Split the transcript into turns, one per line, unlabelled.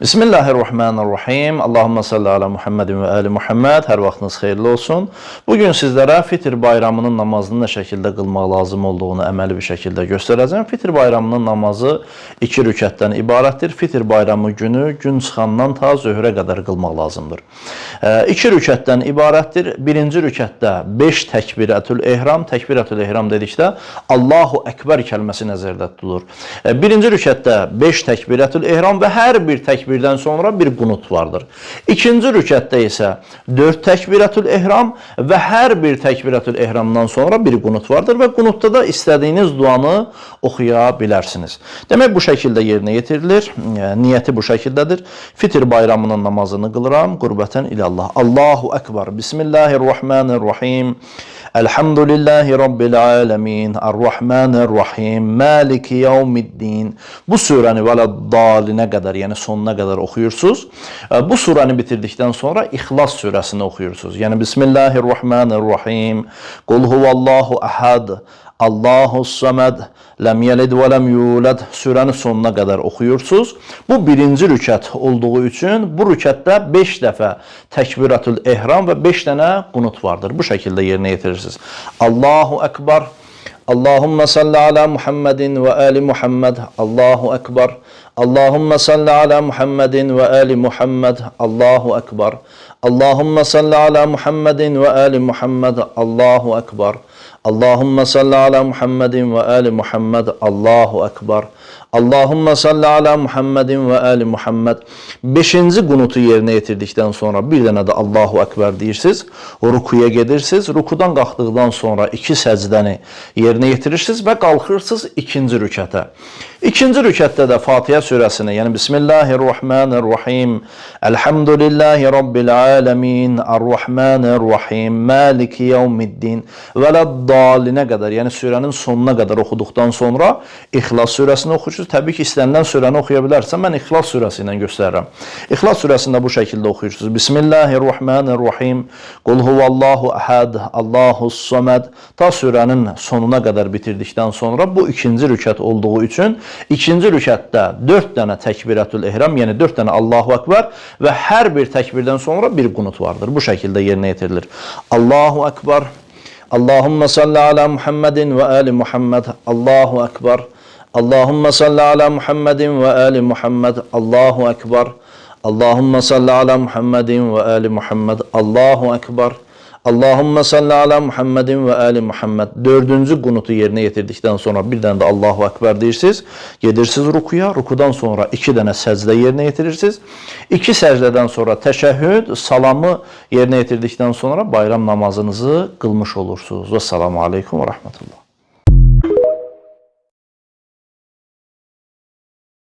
Bismillahirrahmanirrahim. Allahümme salli ala Muhammedin və ali Muhammed. Hər vaxtınız xeyirli olsun. Bugün sizlərə Fitr bayramının namazını nə şəkildə qılmaq lazım olduğunu əməli bir şəkildə göstərəcəm. Fitr bayramının namazı 2 rükətdən ibarətdir. Fitr bayramı günü gün çıxandan ta zöhrə qədər qılmaq lazımdır. 2 rükətdən ibarətdir. Birinci rükətdə 5 təkbirətül ehram. Təkbirətül ehram dedikdə Allahu Ekber kəlməsi nəzərdə tutulur. Birinci rükətdə 5 təkbirətül ehram və hər bir təkbirdən sonra bir qunut vardır. İkinci rükətdə isə 4 təkbirətül ehram və hər bir təkbirətül ehramdan sonra bir qunut vardır və qunutda da istədiyiniz duanı oxuya bilərsiniz. Demək, bu şəkildə yerinə yetirilir. Niyyəti bu şəkildədir. Fitr bayramının namazını qılıram. Qurbətən ilallah. Allahu Ekber. Bismillahirrahmanirrahim. Elhamdülillahi Rabbil alemin. Ar-Rahmanir-Rahim. Maliki yevmiddin. Bu surəni vələd-dalinə qədər, yəni sonuna qədər oxuyursunuz. Bu surəni bitirdikdən sonra İxlas surəsini oxuyursunuz. Yəni Bismillahirrahmanirrahim. Qul huvallahu ahad. Allahus-saməd. Ləm yəlid və ləm yulad surəni sonuna qədər oxuyursunuz. Bu birinci rükət olduğu üçün bu rükətdə 5 dəfə təkbirətül ehram və 5 dənə qunut vardır. Bu şəkildə yerinə yetirirsiniz. Allahu Ekber. Allahümme salli ala Muhammedin və ali Muhammed. Allahu Ekber. Allahümme salli ala Muhammedin və ali Muhammed. Allahu Ekber. Allahümme salli ala Muhammedin və ali Muhammed. Allahu Ekber. Allahümme salli ala Muhammedin və ali Muhammed. Allahu Ekber. Allahümme salli ala Muhammedin və ali Muhammed. 5-ci qunutu yerinə yetirdikdən sonra bir dənə də Allahu Ekber deyirsiniz. Rukuya gedirsiniz. Rukudan qalxdıqdan sonra 2 səcdəni yerinə yetirirsiniz və qalxırsınız 2-ci rükətə. 2-ci rükətdə də Fatihə surəsini, yəni Bismillahirrahmanirrahim. Elhamdülillahi Rabbil alemin. Ar-Rahmanir-Rahim. Maliki yevmiddin. Vələd-dalinə qədər, yəni surənin sonuna qədər oxuduqdan sonra İxlas surəsini oxuyursunuz. Təbii ki, istənilən surəni oxuya bilərsən. Mən İxlas surəsi ilə göstərirəm. İxlas surəsində bu şəkildə oxuyursunuz. Bismillahirrahmanirrahim. Qul huvallahu ahad. Allahus-saməd. Ta surənin sonuna qədər bitirdikdən sonra bu ikinci rükət olduğu üçün ikinci rükətdə 4 dənə təkbirətül ehram, yəni 4 dənə Allahu Ekber və hər bir təkbirdən sonra bir qunut vardır. Bu şəkildə yerinə yetirilir. Allahu Ekber. Allahümme salli ala Muhammedin və ali Muhammed. Allahu Ekber. Allahümme salli ala Muhammedin və ali Muhammed. Allahu Ekber. Allahümme salli ala Muhammedin və ali Muhammed. Allahu Ekber. Allahümme salli ala Muhammedin və ali Muhammed. 4-cü qunutu yerinə yetirdikdən sonra bir dənə də Allahu Ekber deyirsiniz. Gedirsiniz rukuya. Rukudan sonra 2 dənə səcdə yerinə yetirirsiniz. 2 səcdədən sonra təşəhhüd, salamı yerinə yetirdikdən sonra bayram namazınızı qılmış olursunuz. Vəssalamu aleykum və rəhmətullah.